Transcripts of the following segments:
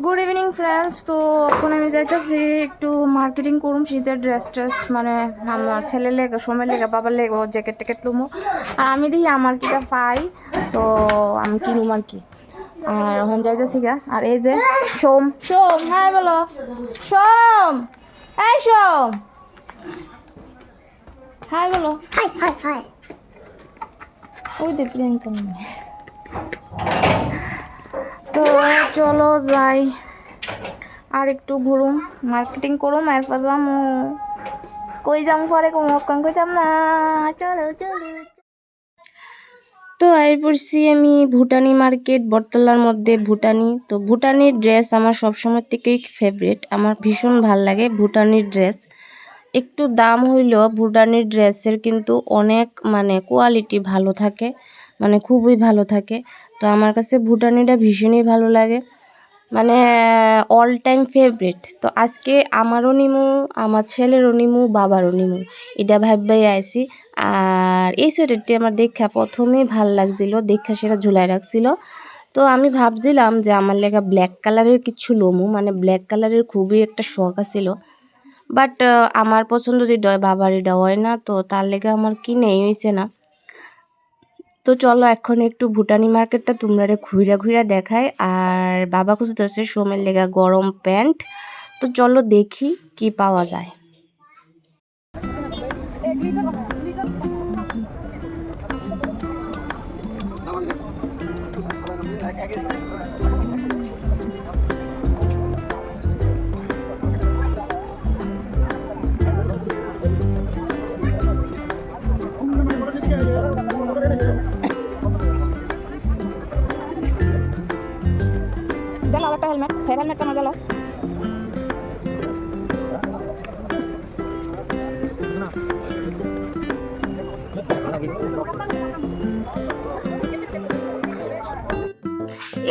Good evening friends. তো এখন আমি যাইতেছি একটু মার্কেটিং করুম শীতের ড্রেস ট্রেস, মানে আমার ছেলের লেগে, সময়ের লেগে, বাবার লেগে জ্যাকেট ট্যাকেট লুমো। আর আমি দেখি আমার কিটা পাই, তো আমি কিনুম আর কি। আর এখন যাইতেছি গা। আর এই যে সোম, সোম হাই বলো। সোম, এই সোম হাই বলো। High high high. ওই দে প্রিয়াঙ্কা। তো চলো যাই, আর একটু ঘুরুম, মার্কেটিং করুম, এরপর যামু। কই যাম পরে কখন কইতাম না। চলো চলো। তো এই পড়ছি আমি ভুটানি মার্কেট, বটতলার মধ্যে ভুটানি। তো ভুটানির ড্রেস আমার সবসময় থেকেই ফেভারিট, আমার ভীষণ ভাল লাগে ভুটানির ড্রেস। একটু দাম হইলেও ভুটানির ড্রেসের কিন্তু অনেক মানে কোয়ালিটি ভালো থাকে, মানে খুবই ভালো থাকে। তো আমার কাছে ভুটানিটা ভীষণই ভালো লাগে, মানে অল টাইম ফেভারিট। তো আজকে আমারও নিমু, আমার ছেলেরও নিমু, বাবারও নিমু, এটা ভাববাই আইছি। আর এই সোয়েটারটি আমার দেখা প্রথমেই ভাল লাগছিল, দেখা সেটা ঝুলাই রাখছিল। তো আমি ভাবছিলাম যে আমার লেগা ব্ল্যাক কালারের কিছু লমু, মানে ব্ল্যাক কালারের খুবই একটা শখ আছিল। বাট আমার পছন্দ যেটা হয় বাবার এটা হয় না, তো তার লেগে আমার কিনেই হইছে না। তো চলো এখন একটু ভুটানি মার্কেটটা তোমরা ঘুরা ঘুরা দেখায়। আর বাবা খুঁজতেছে সোমের লেগা গরম প্যান্ট। তো চলো দেখি কি পাওয়া যায়। গেল একটা হেলমেট, হেলমেট কেন গেল?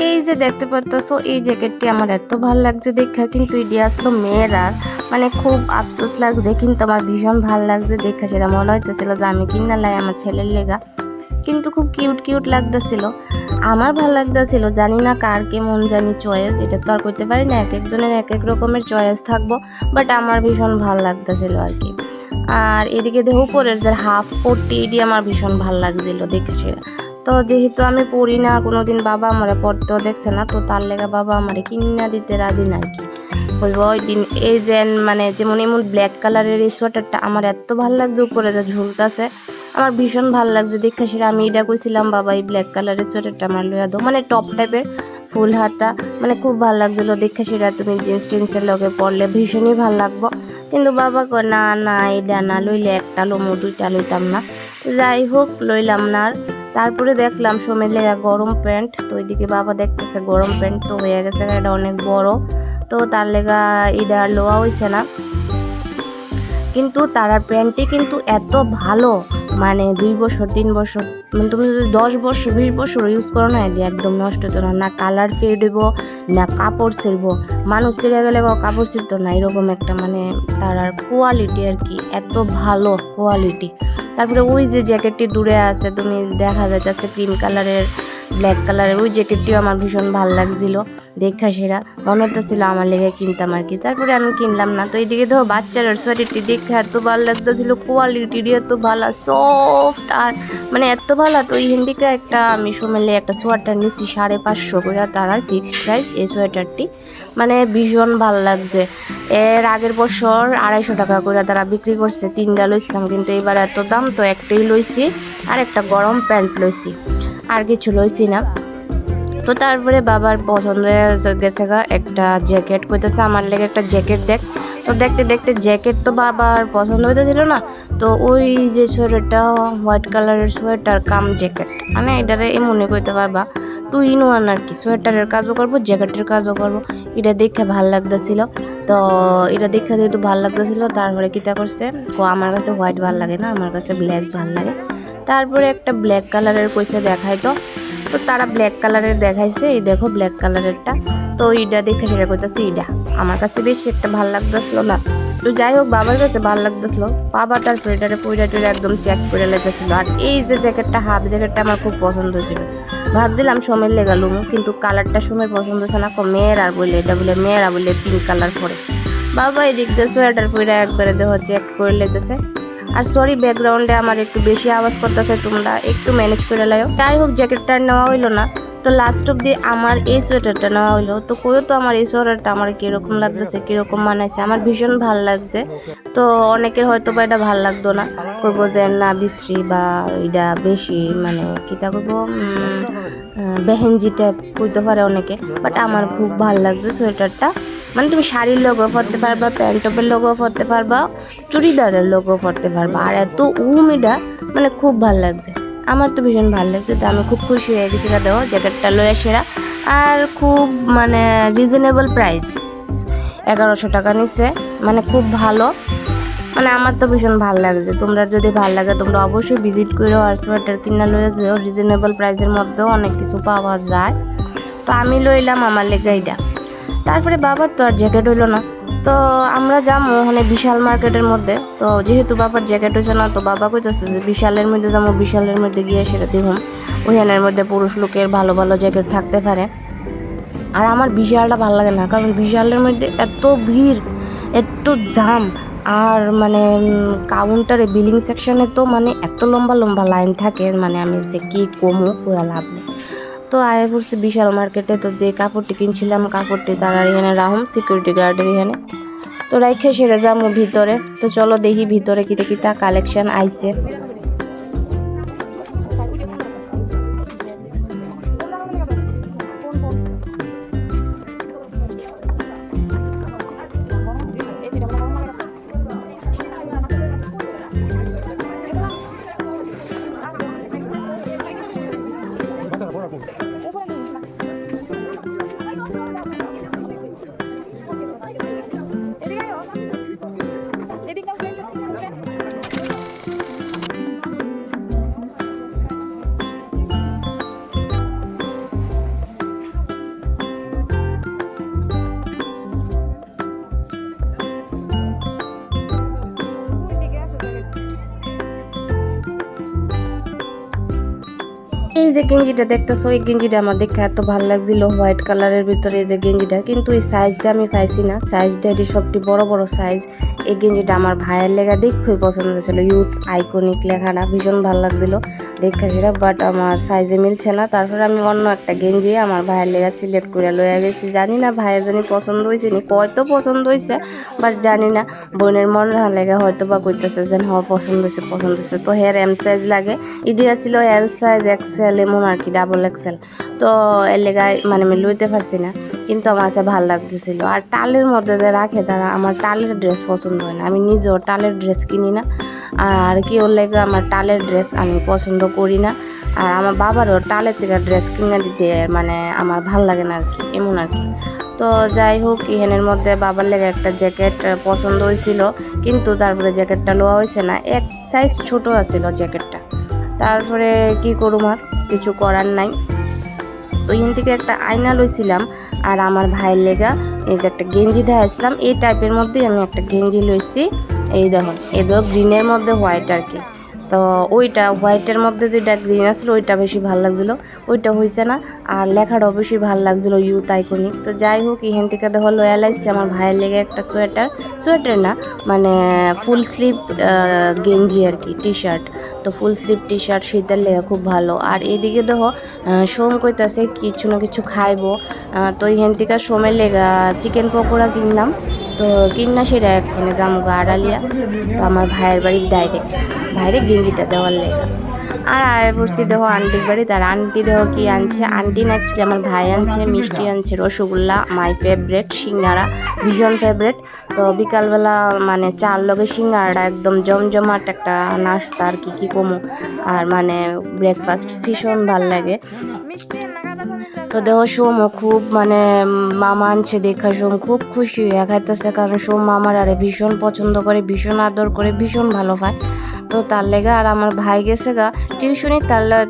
এই যে দেখতে পাচ্ছো এই জ্যাকেটটি আমার এত ভাল লাগছে দেখা, কিন্তু এটি আসলো মেয়েরার, মানে খুব আফসোস লাগছে, কিন্তু আমার ভীষণ ভাল লাগছে দেখা। সেটা মনে হইতেছিল যে আমি কিনা লাই আমার ছেলের লেগা, কিন্তু খুব কিউট কিউট লাগতেছিল, আমার ভাল লাগতেছিল। জানি না কার কেমন জানি চয়েস, এটা তো আর কইতে পারি না, এক একজনের এক এক রকমের চয়েস থাকবো। বাট আমার ভীষণ ভাল লাগতেছিল আর কি। আর এদিকে দেখো উপরের যে হাফ পট্টি, এটি আমার ভীষণ ভাল লাগছিল দেখে সেটা। তো যেহেতু আমি পড়ি না কোনোদিন, বাবা আমারে পড়তেও দেখছে না, তো তার লেগে বাবা আমারে কিনা দিতে রাজি না আর কি। ওই দিন এই যে মানে যেমন এমন ব্ল্যাক কালারের এই সোয়েটারটা আমার এত ভাল লাগছে, উপরে যে ঝুলতেছে আমার ভীষণ ভাল লাগছে দেখে সেটা। আমি এটা কইছিলাম বাবা এই ব্ল্যাক কালারের সোয়েটারটা আমার লইয়া দাও, মানে টপ টাইপের ফুল হাতা, মানে খুব ভাল লাগছিল দেখে সেটা। তুমি জিন্স টিন্সের লগে পরলে ভীষণই ভাল লাগবো। কিন্তু বাবা কয় না না, এটা না লইলে একটা লমু, দুইটা লইতাম না। যাই হোক লইলাম না। আর তারপরে দেখলাম সোমের লেগা গরম প্যান্ট, তো ওইদিকে বাবা দেখতেছে গরম প্যান্ট তো হয়ে গেছে, এটা অনেক বড়, তো তার লেগা এটা লোয়া হইছে না। কিন্তু তার প্যান্টটি কিন্তু এত ভালো, মানে 2 বছর 3 বছর, মানে তুমি যদি 10 বছর 20 বছর ইউজ করো না, এটি একদম নষ্ট হতো না, না কালার ফেড হইব, না কাপড় ছিঁড়ব, মানুষ ছিঁড়ে গেলে কাপড় ছিঁড়তো না, এরকম একটা মানে তার আর কোয়ালিটি আর কি, এত ভালো কোয়ালিটি। তারপরে ওই যে জ্যাকেটটি দূরে আছে, তুমি দেখা যাইতেছে ক্রিম কালারের, ব্ল্যাক কালারের, ওই জ্যাকেটটিও আমার ভীষণ ভালো লাগছিল দেখা সেরা, মনে হচ্ছিল আমার লেগে কিনতাম আর কি। তারপরে আমি কিনলাম না। তো এইদিকে ধরো বাচ্চার সোয়েটারটি দেখে এত ভালো লাগতেছিল, কোয়ালিটিটি এত ভালো, সফট, আর মানে এত ভালো। তো এই হিন্দিকে একটা আমি সোমেলে একটা সোয়েটার নিচ্ছি 550 করে, তার আর ফিক্সড প্রাইস এই সোয়েটারটি, মানে ভীষণ ভালো লাগছে। এর আগের বছর 250 টাকা করে তারা বিক্রি করছে, 3টা লইছিলাম, কিন্তু এবার এত দাম, তো একটাই লইছি, আর একটা গরম প্যান্ট লইছি, আর কিছু লইছি না। তো তারপরে বাবার পছন্দ হয়ে গেছে গা একটা জ্যাকেট, কইতেছে আমার লেগে একটা জ্যাকেট দেখ। তো দেখতে দেখতে জ্যাকেট তো বাবার পছন্দ হইতেছিল না, তো ওই যে সোয়েটারটা হোয়াইট কালারের সোয়েটার কাম জ্যাকেট, মানে এটারে এমনই কইতে পারবা 2 in 1 আর কি, সোয়েটারের কাজও করবো জ্যাকেটের কাজও করবো। এটা দেখে ভাল লাগতেছিল। তো এটা দেখে যেহেতু ভাল লাগতেছিল, তারপরে কিতা করছে, আমার কাছে হোয়াইট ভাল লাগে না, আমার কাছে ব্ল্যাক ভাল লাগে। তারপরে একটা ব্ল্যাক কালারের কইছে দেখাই তো, তো তারা ব্ল্যাক কালারের দেখাইছে, এই দেখো ব্ল্যাক কালারেরটা। তো এইটা দেখে সেটা করতেছি, এইটা আমার কাছে বেশি একটা ভালো লাগতেছিল না, তো যাই হোক বাবার কাছে ভালো লাগতেছিল, বাবা তার সোয়েটারে পুইটা টুইটা একদম চেক করে লেগেছিল। আর এই যে জ্যাকেটটা, হাফ জ্যাকেটটা আমার খুব পছন্দ হয়েছিল, ভাবছিলাম সময়ের লেগা লুমু, কিন্তু কালারটা সময় পছন্দ হচ্ছে না, মেয়েরা বলে এটা বলে মেয়েরা বলে পিঙ্ক কালার পরে। বাবা এদিক দিয়ে সোয়েটার পুইটা একবারে দেহ চেক করে লেগেছে। আর সরি ব্যাকগ্রাউন্ডে আমার একটু বেশি আওয়াজ করতেছে, তোমরা একটু ম্যানেজ করে লাও। যাই হোক জ্যাকেটটা নেওয়া হইলো না, তো লাস্ট অব্দি আমার এই সোয়েটারটা নেওয়া হইলো। তো কইও তো আমার এই সোয়েটারটা আমার কিরকম লাগতেছে, কিরকম মানাইছে, আমার ভীষণ ভাল লাগছে। তো অনেকের হয়তো বা এটা ভাল লাগতো না, কইবো যে না বিশ্রী বা এটা বেশি মানে কিতা কইবো বেহেঞ্জি টাইপ কইতে পারে অনেকে, বাট আমার খুব ভাল লাগছে সোয়েটারটা। মানে তুমি শাড়ির লোগো পরতে পারবা, প্যান্ট টপের লোগো পরতে পারবা, চুড়িদারের লোগো পরতে পারবা, আর এত উমিটা মানে খুব ভাল লাগছে, আমার তো ভীষণ ভালো লাগছে। তো আমি খুব খুশি হয়ে গেছি দেও জ্যাকেটটা লয়ে সেরা। আর খুব মানে রিজনেবল প্রাইস, 1100 টাকা নিছে, মানে খুব ভালো, মানে আমার তো ভীষণ ভালো লাগছে। তোমরা যদি ভালো লাগে তোমরা অবশ্যই ভিজিট করো আর সোয়েটার কিনা লয়ে যাও, রিজনেবল প্রাইসের মধ্যেও অনেক কিছু পাওয়া যায়। তো আমি লইলাম আমার লেগে এইটা। তারপরে বাবার তো আর জ্যাকেট হইলো না, তো আমরা যাবো ওখানে বিশাল মার্কেটের মধ্যে। তো যেহেতু বাবার জ্যাকেট হয়েছে না, তো বাবা কইতেছে যে বিশালের মধ্যে যাবো, বিশালের মধ্যে গিয়ে সেটা দেখুন ওইখানের মধ্যে পুরুষ লোকের ভালো ভালো জ্যাকেট থাকতে পারে। আর আমার বিশালটা ভালো লাগে না, কারণ বিশালের মধ্যে এত ভিড়, এত জাম, আর মানে কাউন্টারে বিলিং সেকশনে তো মানে এত লম্বা লম্বা লাইন থাকে, মানে আমি যে কি কমু কোয়া লাভ নেই। তো আয় পড়ছি বিশাল মার্কেটে। তো যে কাপড়টি কিনছিলাম কাপড়টি তারা এখানে রাহুম সিকিউরিটি গার্ডের এখানে, তো রাইখে সেরে যাবো ভিতরে। তো চলো দেখি ভিতরে কিতা কিতা কালেকশন আইছে। এই যে গেঞ্জিটা দেখতেছো, এই গেঞ্জিটা আমার দেখে এত ভালো লাগছিল, হোয়াইট কালারের ভিতরে এই যে গেঞ্জিটা, কিন্তু এই সাইজটা আমি পাইছি না, সাইজটা এটি সবটি বড় বড় সাইজ। এই গেঞ্জিটা আমার ভাইয়ের লেগা দেখেই পছন্দ হয়েছিল, ইউথ আইকনিক লেখাটা ভীষণ ভালো লাগছিল দেখা সেটা, বাট আমার সাইজে মিলছে না। তারপরে আমি অন্য একটা গেঞ্জি আমার ভাইয়ের লেগা সিলেক্ট করে লয়ে গেছি, জানি না ভাইয়ের জানি পছন্দ হয়েছে নি, কয়তো পছন্দ হয়েছে বাট জানি না, বোনের মন লেগা হয়তো বা কইতেছে যে হ্যাঁ পছন্দ হয়েছে। তো হেয়ার এম সাইজ লাগে, ইডিয়া ছিল এল সাইজ, এক্সেল এমন আর কি, ডাবল এক্সেল। তো এর লেগায় মানে আমি লইতে পারছি না, কিন্তু আমার কাছে ভালো লাগতেছিল। আর টালের মধ্যে যে রাখে তারা, আমার টালের ড্রেস পছন্দ হয় না, আমি নিজেও টালের ড্রেস কিনি না, আর কি ওর লেগে আমার টালের ড্রেস আমি পছন্দ করি না। আর আমার বাবারও টালের থেকে ড্রেস কিনে দিতে মানে আমার ভাল লাগে না আর কি, এমন আর কি। তো যাই হোক ইহেনের মধ্যে বাবার লেগে একটা জ্যাকেট পছন্দ হয়েছিল, কিন্তু তারপরে জ্যাকেটটা লওয়া হয়েছে না, এক সাইজ ছোট আছিল জ্যাকেটটা। তারপরে কি করুম, আর কিছু করার নাই। তো এখান থেকে একটা আয়না লইছিলাম, আর আমার ভাইয়ের লেগা এই যে একটা গেঞ্জি দেখাইছিলাম, এই টাইপের মধ্যেই আমি একটা গেঞ্জি লইছি। এই দেখুন এই দেখো গ্রিনের মধ্যে হোয়াইট আর কি, তো ওইটা হোয়াইটের মধ্যে যেটা গ্রিন আসলো ওইটা বেশি ভালো লাগছিলো, ওইটা হয়েছে না। আর লেখাটাও বেশি ভালো লাগছিলো ইউথ আইকনিক। তো যাই হোক এখান থেকে দেখো লয়া লাইছি আমার ভাইয়ের লেগে একটা সোয়েটার না মানে ফুল স্লিভ গেঞ্জি আর কি, টি শার্ট। তো ফুল স্লিভ টি শার্ট শীতের লেগে খুব ভালো। আর এদিকে দেখো সোম কইতাছে কিছু না কিছু খাইবো, তো এখান থেকে সোমের লেগা চিকেন পকোড়া কিনলাম। তো কিনা সেটা এক্ষণে জামুগা আড়ালিয়া, তো আমার ভাইয়ের বাড়ির ডাইরেক্ট গেঞ্জিটা দেওয়ার লেগে। আর আয় পড়ছি দেখো আন্টির বাড়ি, তার আন্টি দেখো কি আনছে, আন্টি না অ্যাকচুয়ালি আমার ভাই আনছে মিষ্টি আনছে, রসগোল্লা মাই ফেভারেট, সিঙ্গারা ভীষণ ফেভারেট। তো বিকালবেলা মানে চার লগে সিঙ্গারাটা একদম জমজমাট একটা নাস্তা আর কি কমু, আর মানে ব্রেকফাস্ট ভীষণ ভাল লাগে। তো দেখো সোমও খুব মানে মামা আনছে দেখা সোম খুব খুশি হয়ে খাইতেছে, কারণ সোম মামার আরে ভীষণ পছন্দ করে, ভীষণ আদর করে, ভীষণ ভালো পায়। তো তার লেগে আর আমার ভাই গেছে গা টিউশনি,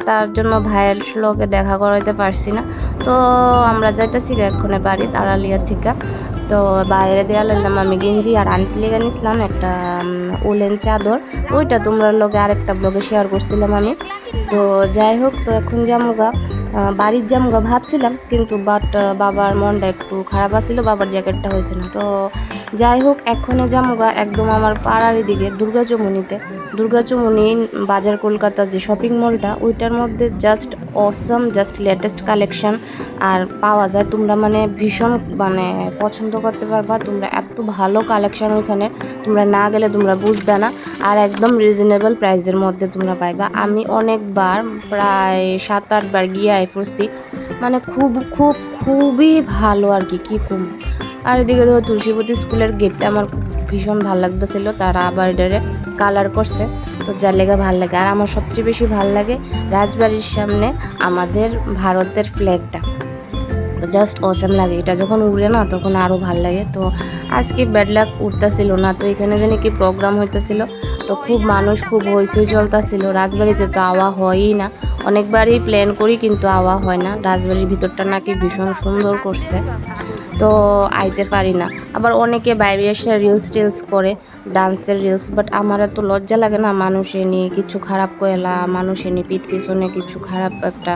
তার জন্য ভাইয়ের লোকে দেখা করাইতে পারছি না। তো আমরা যাইতেছি এক্ষণে বাড়ি তারালিয়া থেকে। তো বাইরে দেওয়া লাগলাম আমি গেঞ্জি, আর আন্টি লেগে নিছিলাম একটা উলেন চাদর। ওইটা তোমরা লগে আরেকটা ব্লগে শেয়ার করছিলাম আমি। তো যাই হোক, তো এখন জামুগা বাড়ির জামুগা ভাবছিলাম, কিন্তু বাট বাবার মনটা একটু খারাপ আছিল, বাবার জ্যাকেটটা হয়েছে না। তো যাই হোক, এখনে জামুগা একদম আমার পাড়ার দিকে দুর্গাচুমনি বাজার, কলকাতা যে শপিং মলটা, ওইটার মধ্যে just awesome, just latest collection আর পাওয়া যায়। তোমরা মানে ভীষণ মানে পছন্দ করতে পারবা। তোমরা এত ভালো কালেকশন ওইখানে, তোমরা না গেলে তোমরা বুঝবে না। আর একদম রিজনেবল প্রাইসের মধ্যে তোমরা পাইবা। আমি অনেকবার প্রায় 7-8 বার গিয়ে পড়ছি, মানে খুবই ভালো আর কি কম। আর এদিকে ধরো তুলসীপতি স্কুলের গেটটা আমার ভীষণ ভালো লাগতেছিল, তারা আবার এটারে কালার করছে, তো যার লেগে ভাল লাগে। আর আমার সবচেয়ে বেশি ভাল লাগে রাজবাড়ির সামনে আমাদের ভারতের ফ্ল্যাগটা, তো জাস্ট অসম লাগে। এটা যখন উড়ে না তখন আরও ভাল লাগে। তো আজকে ব্যাড লাক উঠতেছিল না, তো এখানে জানি কি প্রোগ্রাম হইতেছিল, তো খুব মানুষ, খুব হইচই চলতেছিল। রাজবাড়িতে তো আওয়া হয়ই না, অনেকবারই প্ল্যান করি কিন্তু আওয়া হয় না। রাজবাড়ির ভিতরটা নাকি ভীষণ সুন্দর করছে, তো আইতে পারি না। আবার অনেকে বাইরে এসে রিলস করে, ডান্সের রিলস, বাট আমার এত লজ্জা লাগে না মানুষ এনে কিছু খারাপ কয়লা, মানুষ এনে পিঠ পিছনে কিছু খারাপ একটা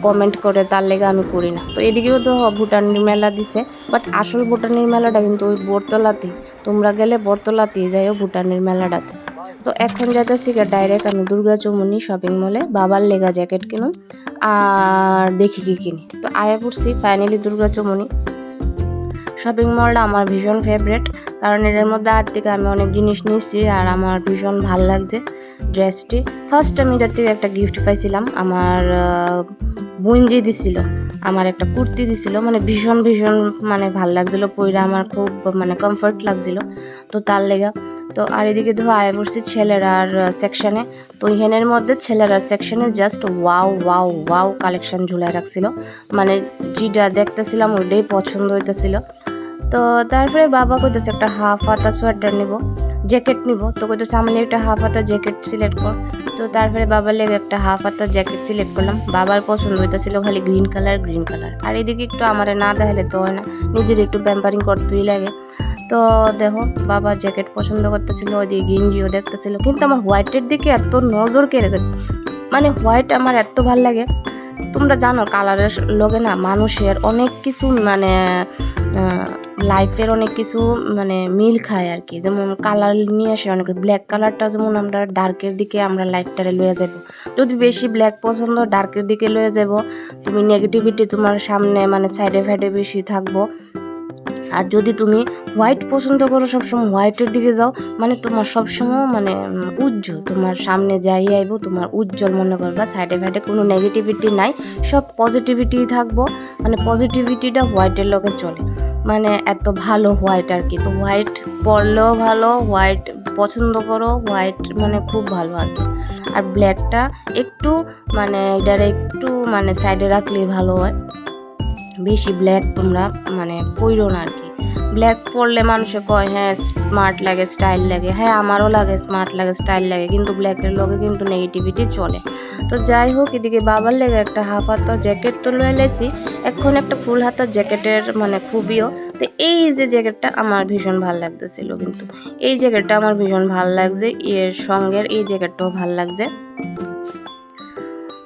কমেন্ট করে, তার লেগে আমি করি না। তো এদিকেও তো ভুটানির মেলা দিছে, বাট আসল ভুটানির মেলাটা কিন্তু ওই বটতলাতেই, তোমরা গেলে বটতলাতেই যাইও ভুটানির মেলাটাতে। তো এখন যাইতেছি ডাইরেক্ট আমি দুর্গাচুমনি শপিং মলে বাবার লেগা জ্যাকেট কিনুম আর দেখি কি কিনি। তো আয়া পড়ছি ফাইনালি দুর্গাচুমনি শপিং মলটা। আমার ভীষণ ফেভারেট, কারণ এর মধ্যে আজ থেকে আমি অনেক জিনিস নিয়েছি আর আমার ভীষণ ভাল লাগছে ড্রেসটি। ফার্স্ট আমি এটার থেকে একটা গিফট পাইছিলাম, আমার বুঞ্জি দিছিল, আমার একটা কুর্তি দিছিল, মানে ভীষণ মানে ভাল লাগছিল পইরা, আমার খুব মানে কমফর্ট লাগছিল, তো তার লেগা। তো আর এদিকে ধরো আয় পড়ছি ছেলেরার সেকশনে। তো এখানের মধ্যে ছেলেরার সেকশনে জাস্ট ওয়াও কালেকশন ঝুলাই রাখছিল, মানে যেটা দেখতেছিলাম ওইটাই পছন্দ হইতেছিল। তো তারপরে বাবা কইতেছে একটা হাফ হাতা সোয়েটার নিব, জ্যাকেট নিব। তো কইতেছে আমি একটা হাফ হাতা জ্যাকেট সিলেক্ট কর। তো তারপরে বাবার লেগে একটা হাফ হাতা জ্যাকেট সিলেক্ট করলাম। বাবার পছন্দ হইতেছিল খালি গ্রিন কালার। আর এদিকে একটু আমারে না দেখালে তো হয় না, নিজের একটু প্যাম্পারিং করতেই লাগে। তো দেখো বাবা জ্যাকেট পছন্দ করতেছিল, ওইদিকে গেঞ্জিও দেখতেছিল, কিন্তু আমার হোয়াইটের দিকে এত নজর কেড়েছে, মানে হোয়াইট আমার এত ভাল লাগে। তোমরা জানো কালারের লগে না মানুষের অনেক কিছু মানে লাইফের অনেক কিছু মানে মিল খায় আর কি। যেমন কালার নিয়ে আসে অনেক, ব্ল্যাক কালারটা যেমন আমরা ডার্কের দিকে আমরা লাইফটারে লয়ে যাব, যদি বেশি ব্ল্যাক পছন্দ ডার্কের দিকে লয়ে যাব, তুমি নেগেটিভিটি তোমার সামনে মানে সাইডে ফাইডে বেশি থাকবো। আর যদি তুমি হোয়াইট পছন্দ করো সবসময় হোয়াইটের দিকে যাও, মানে তোমার সবসময় মানে উজ্জ্বল, তোমার সামনে যাই আইব তোমার উজ্জ্বল মনে করবা, সাইডে ফাইডে কোনো নেগেটিভিটি নাই, সব পজিটিভিটি থাকবো, মানে পজিটিভিটিটা হোয়াইটের লগে চলে, মানে এত ভালো হোয়াইট আর কি। তো হোয়াইট পরলেও ভালো, হোয়াইট পছন্দ করো, হোয়াইট মানে খুব ভালো আর কি। আর ব্ল্যাকটা একটু মানে এটার একটু মানে সাইডে রাখলেই ভালো হয়, বেশি ব্ল্যাক তোমরা মানে পইরো না আর কি। ব্ল্যাক পরলে মানুষে কয় হ্যাঁ স্মার্ট লাগে, স্টাইল লাগে, হ্যাঁ আমারও লাগে, স্মার্ট লাগে, স্টাইল লাগে, কিন্তু ব্ল্যাকের লগে কিন্তু নেগেটিভিটি চলে। তো যাই হোক, এদিকে বাবার লেগে একটা হাফ হাতা জ্যাকেট তো লয়ে লেছি, এখন একটা ফুল হাতা জ্যাকেটের মানে খুবিও। তো এই যে জ্যাকেটটা আমার ভীষণ ভালো লাগতেছিল, কিন্তু এই জ্যাকেটটা আমার ভীষণ ভালো লাগছে, এর সঙ্গের এই জ্যাকেটটাও ভালো লাগছে।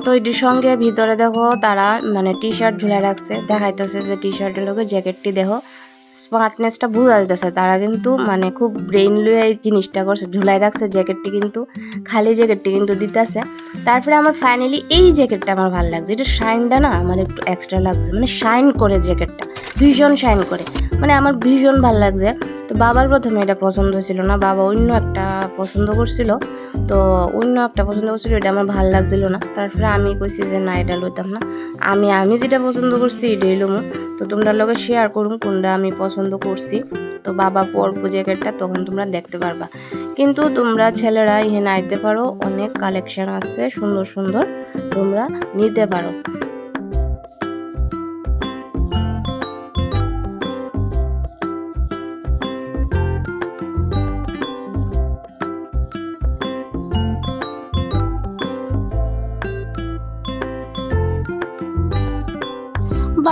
তো এটির সঙ্গে ভিতরে দেখো তারা মানে টি শার্ট ঝুলাই রাখছে, দেখাইতেছে যে টি শার্টের লোকে জ্যাকেটটি দেখো স্মার্টনেসটা বোঝা যাইতেছে, তারা কিন্তু মানে খুব ব্রেইন লুয়ে এই জিনিসটা করছে, ঝুলাই রাখছে জ্যাকেটটি, কিন্তু খালি জ্যাকেটটি কিন্তু দিতেছে। তারপরে আমার ফাইনালি এই জ্যাকেটটা আমার ভালো লাগছে, এটা শাইনটা না আমার একটু এক্সট্রা লাগছে, মানে শাইন করে জ্যাকেটটা, ভীষণ শাইন করে, মানে আমার ভীষণ ভালো লাগছে। তো বাবার প্রথমে এটা পছন্দ হয়েছিল না, বাবা অন্য একটা পছন্দ করছিল, এটা আমার ভালো লাগছিল না। তারপরে আমি কইছি যে না এটা লইতাম না, আমি যেটা পছন্দ করছি এটাই লমু। তো তোমরা লগে শেয়ার করুন কোনটা আমি পছন্দ করছি। তো বাবা পরবো জ্যাকেটটা তখন তোমরা দেখতে পারবা, কিন্তু তোমরা ছেলেরা এখানে আইতে পারো, অনেক কালেকশন আছে সুন্দর, তোমরা নিতে পারো।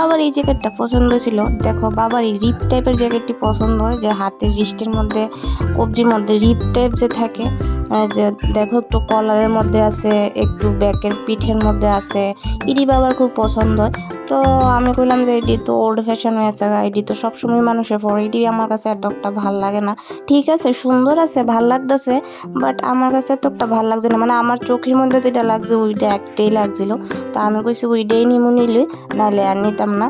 বাবার এই জ্যাকেটটা পছন্দ ছিল। দেখো বাবার এই রিপ টাইপের জ্যাকেটটি পছন্দ হয়, যে হাতের রিস্টের মধ্যে কবজির মধ্যে রিপ টাইপ যে থাকে, যে দেখো একটু কলারের মধ্যে আছে, একটু ব্যাকের পিঠের মধ্যে আছে, এটি বাবার খুব পছন্দ হয়। তো আমি কইলাম যে এটি তো ওল্ড ফ্যাশন হয়েছে, এটি তো সবসময় মানুষের পরে, এটি আমার কাছে এতটা ভাল লাগে না। ঠিক আছে, সুন্দর আছে, ভাল লাগতেছে, বাট আমার কাছে এতটা ভাল লাগছে না, মানে আমার চোখের মধ্যে যেটা লাগছে ওইটা একটাই লাগছিল। তো আমি কইছি ওইটাই নিমু নিলে, নাহলে আর নিতাম না,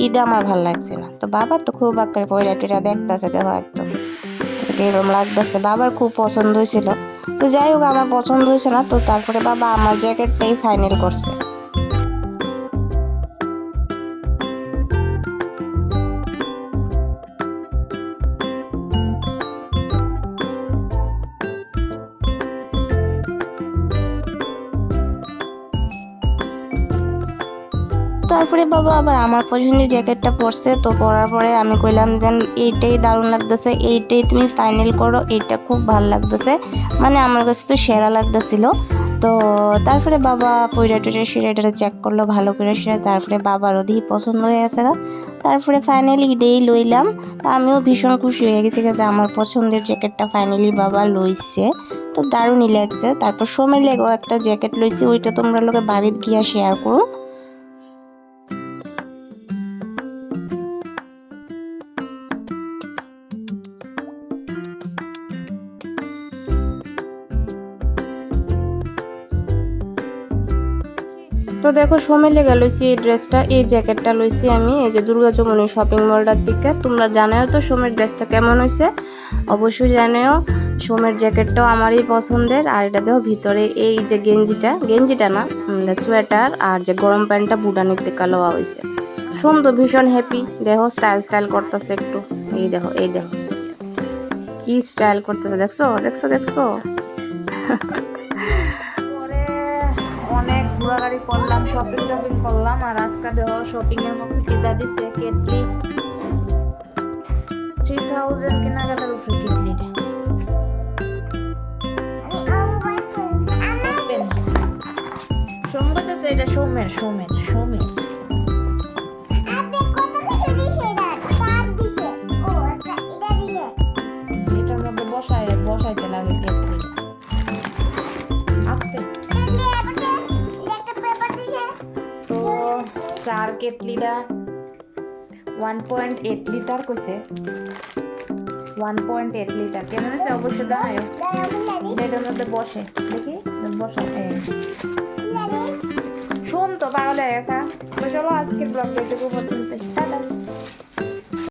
এটা আমার ভাল লাগছে না। তো বাবা তো খুব আকারে পয়লা টেরা দেখতেছে, দেখো একদম এরকম লাগতেছে, বাবার খুব পছন্দ হয়েছিল। তো যাই হোক, আমার পছন্দ হয়েছে না, তো তারপরে বাবা আমার জ্যাকেটটাই ফাইনাল করছে। তারপরে বাবা আবার আমার পছন্দের জ্যাকেটটা পরছে। তো পরার পরে আমি কইলাম যে এইটাই দারুণ লাগতেছে, এইটাই তুমি ফাইনাল করো, এইটা খুব ভালো লাগতেছে, মানে আমার কাছে তো সেরা লাগতেছিল। তো তারপরে বাবা পয়রা টয়রা সেরাটা চেক করলো ভালো করে সেরা, তারপরে বাবারও দিয়ে পছন্দ হয়ে গেছে। তারপরে ফাইনালি এটাই লইলাম। তো আমিও ভীষণ খুশি হয়ে গেছি যে আমার পছন্দের জ্যাকেটটা ফাইনালি বাবা লইছে। তো দারুণই লাগছে। তারপর সময় লেগেও একটা জ্যাকেট লইছি, ওইটা তোমরা লোকে বাড়িতে গিয়া শেয়ার করো। তো দেখো সময় লেগে লইছি এই ড্রেসটা, এই জ্যাকেটটা লইছি আমি এই যে দুর্গা চৌমনি শপিং মলটার দিকে। তোমরা জানাও তো সোমের ড্রেসটা কেমন হয়েছে, অবশ্যই জানাও। সোমের জ্যাকেটটাও আমারই পছন্দের। আর এটা দেখো ভিতরে এই যে গেঞ্জিটা না সোয়েটার, আর যে গরম প্যান্টটা বুটানির থেকে লওয়া হয়েছে। সোম তো ভীষণ হ্যাপি, দেখো স্টাইল করতেছে একটু, এই দেখো কি স্টাইল করতেছে, দেখছো দেখছো দেখছো। অনেক ঘোরাঘুরি করলাম, শপিং করলাম, আর আজকে দেওয়া শপিং এর মধ্যে কিনা দিছে কেটলি 3000 কেনাকাটার উপরে কেটলিটা। সম্ভবত এটা সোমের এটার মধ্যে বসাইতে লাগে কেটলি। আস্তে তো 4 কেটলিটা 1.8 লিটার কইছে, 1.8 লিটার কেমন হয়েছে অবশ্যই জানাও। এটার মধ্যে বসে দেখি বসা শোন তো পাগল হয়ে গেছে। চলো আজকের ব্লগটা এটুকু পর্যন্ত, টাটা।